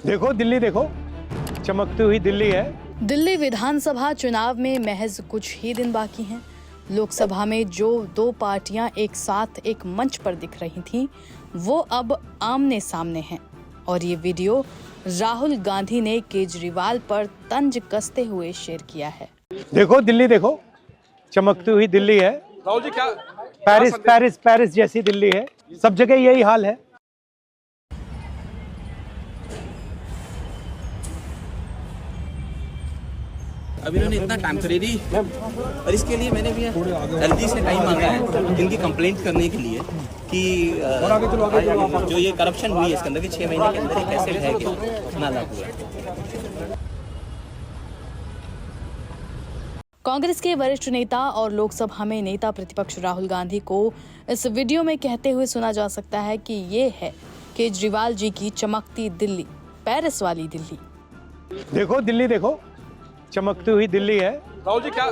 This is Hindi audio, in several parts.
देखो दिल्ली, देखो चमकती हुई दिल्ली है। दिल्ली विधानसभा चुनाव में महज कुछ ही दिन बाकी हैं। लोकसभा में जो दो पार्टियां एक साथ एक मंच पर दिख रही थीं, वो अब आमने सामने हैं। और ये वीडियो राहुल गांधी ने केजरीवाल पर तंज कसते हुए शेयर किया है। देखो दिल्ली, देखो चमकती हुई दिल्ली है। राहुल जी क्या पेरिस जैसी दिल्ली है। सब जगह यही हाल है। अभी इन्होंने इतना टेम्परेरी और इसके लिए मैंने भी जल्दी से टाइम मांगा है इनकी कंप्लेंट करने के लिए कि जो ये करप्शन हुई है इसके अंदर कि 6 महीने के अंदर ये कैसे रह गया ना लागू है। कांग्रेस के वरिष्ठ नेता और लोकसभा में नेता प्रतिपक्ष राहुल गांधी को इस वीडियो में कहते हुए सुना जा सकता है कि ये है केजरीवाल जी की चमकती दिल्ली, पेरिस वाली दिल्ली। देखो दिल्ली, देखो चमकती हुई दिल्ली है। राहुल जी क्या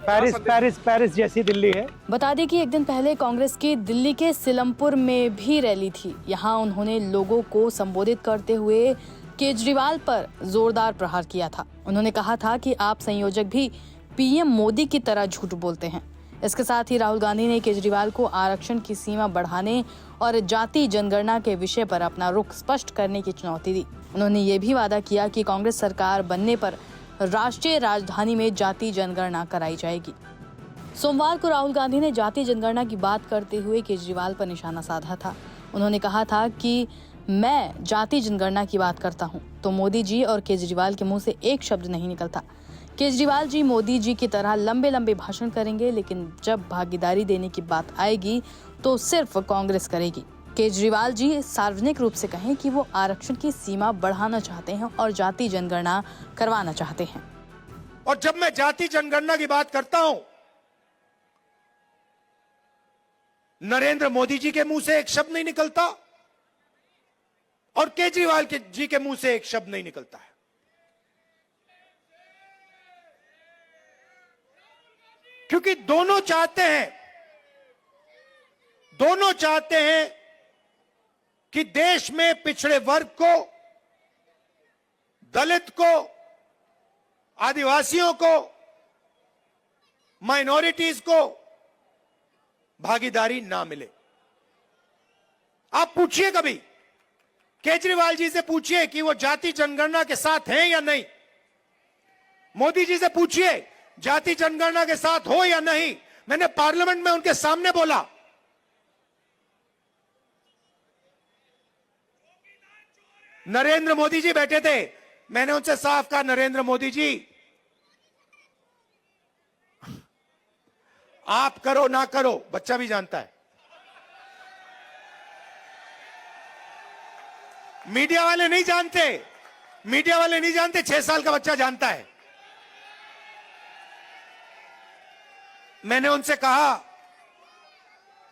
पेरिस जैसी दिल्ली है। बता दें कि एक दिन पहले कांग्रेस की दिल्ली के सिलमपुर में भी रैली थी। यहाँ उन्होंने लोगों को संबोधित करते हुए केजरीवाल पर जोरदार प्रहार किया था। उन्होंने कहा था कि आप संयोजक भी पीएम मोदी की तरह झूठ बोलते हैं। इसके साथ ही राहुल गांधी ने केजरीवाल को आरक्षण की सीमा बढ़ाने और जाति जनगणना के विषय पर अपना रुख स्पष्ट करने की चुनौती दी। उन्होंने ये भी वादा किया कि कांग्रेस सरकार बनने पर राष्ट्रीय राजधानी में जाति जनगणना कराई जाएगी। सोमवार को राहुल गांधी ने जाति जनगणना की बात करते हुए केजरीवाल पर निशाना साधा था। उन्होंने कहा था कि मैं जाति जनगणना की बात करता हूं तो मोदी जी और केजरीवाल के मुंह से एक शब्द नहीं निकलता। केजरीवाल जी मोदी जी की तरह लंबे लंबे भाषण करेंगे, लेकिन जब भागीदारी देने की बात आएगी तो सिर्फ कांग्रेस करेगी। केजरीवाल जी सार्वजनिक रूप से कहें कि वो आरक्षण की सीमा बढ़ाना चाहते हैं और जाति जनगणना करवाना चाहते हैं। और जब मैं जाति जनगणना की बात करता हूं, नरेंद्र मोदी जी के मुंह से एक शब्द नहीं निकलता और केजरीवाल जी के मुंह से एक शब्द नहीं निकलता है। क्योंकि दोनों चाहते हैं कि देश में पिछड़े वर्ग को, दलित को, आदिवासियों को, माइनॉरिटीज को भागीदारी ना मिले। आप पूछिए कभी केजरीवाल जी से पूछिए कि वो जाति जनगणना के साथ हैं या नहीं। मोदी जी से पूछिए जाति जनगणना के साथ हो या नहीं। मैंने पार्लियामेंट में उनके सामने बोला, नरेंद्र मोदी जी बैठे थे, मैंने उनसे साफ कहा, नरेंद्र मोदी जी आप करो ना करो, बच्चा भी जानता है। मीडिया वाले नहीं जानते, 6 साल का बच्चा जानता है। मैंने उनसे कहा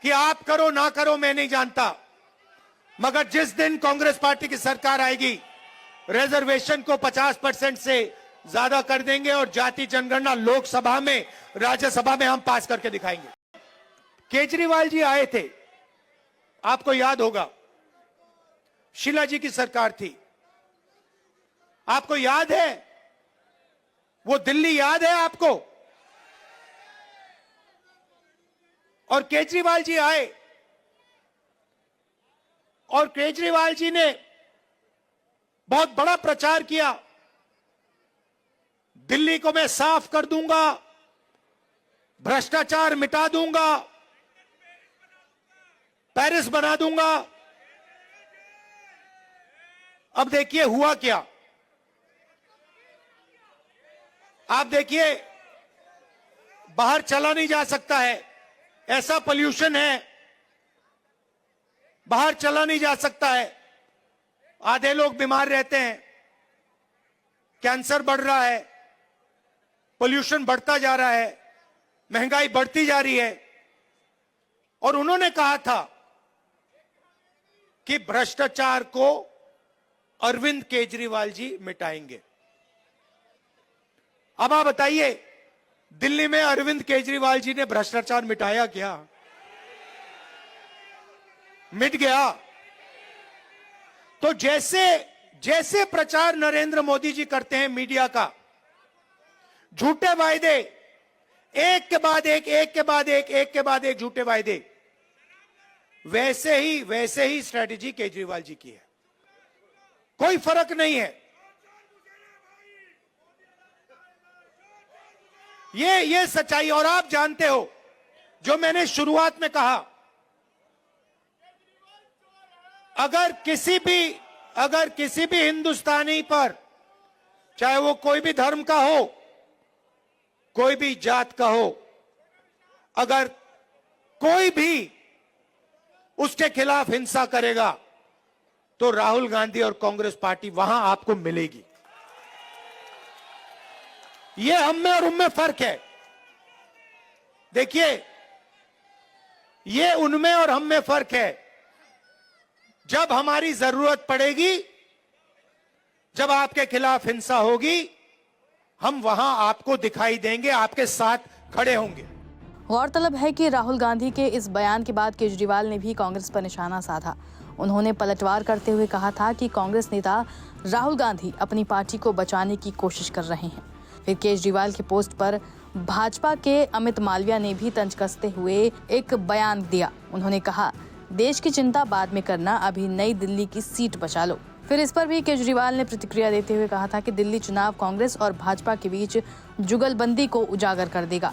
कि आप करो ना करो मैं नहीं जानता, मगर जिस दिन कांग्रेस पार्टी की सरकार आएगी रिजर्वेशन को 50% से ज्यादा कर देंगे और जाति जनगणना लोकसभा में, राज्यसभा में हम पास करके दिखाएंगे। केजरीवाल जी आए थे, आपको याद होगा, शीला जी की सरकार थी, आपको याद है वो दिल्ली याद है आपको? और केजरीवाल जी आए और केजरीवाल जी ने बहुत बड़ा प्रचार किया, दिल्ली को मैं साफ कर दूंगा, भ्रष्टाचार मिटा दूंगा, पेरिस बना दूंगा। अब देखिए हुआ क्या। आप देखिए बाहर चला नहीं जा सकता है, ऐसा पोल्यूशन है, बाहर चला नहीं जा सकता है, आधे लोग बीमार रहते हैं, कैंसर बढ़ रहा है, पोल्यूशन बढ़ता जा रहा है, महंगाई बढ़ती जा रही है। और उन्होंने कहा था कि भ्रष्टाचार को अरविंद केजरीवाल जी मिटाएंगे। अब आप बताइए, दिल्ली में अरविंद केजरीवाल जी ने भ्रष्टाचार मिटाया क्या? मिट गया। तो जैसे प्रचार नरेंद्र मोदी जी करते हैं मीडिया का, झूठे वायदे, एक के बाद एक, एक के बाद एक, एक के बाद एक झूठे वायदे, वैसे ही स्ट्रेटेजी केजरीवाल जी की है। कोई फर्क नहीं है। ये सच्चाई। और आप जानते हो, जो मैंने शुरुआत में कहा, अगर किसी भी हिंदुस्तानी पर, चाहे वो कोई भी धर्म का हो, कोई भी जात का हो, अगर कोई भी उसके खिलाफ हिंसा करेगा तो राहुल गांधी और कांग्रेस पार्टी वहां आपको मिलेगी। ये हम में और उनमें फर्क है। देखिए, ये उनमें और हम में फर्क है। जब हमारी जरूरत पड़ेगी, जब आपके खिलाफ हिंसा होगी, हम वहां आपको दिखाई देंगे, आपके साथ खड़े होंगे। गौरतलब है कि राहुल गांधी के इस बयान के बाद केजरीवाल ने भी कांग्रेस पर निशाना साधा। उन्होंने पलटवार करते हुए कहा था कि कांग्रेस नेता राहुल गांधी अपनी पार्टी को बचाने की कोशिश कर रहे हैं। फिर केजरीवाल के पोस्ट पर भाजपा के अमित मालविया ने भी तंज कसते हुए एक बयान दिया। उन्होंने कहा, देश की चिंता बाद में करना, अभी नई दिल्ली की सीट बचा लो। फिर इस पर भी केजरीवाल ने प्रतिक्रिया देते हुए कहा था कि दिल्ली चुनाव कांग्रेस और भाजपा के बीच जुगलबंदी को उजागर कर देगा।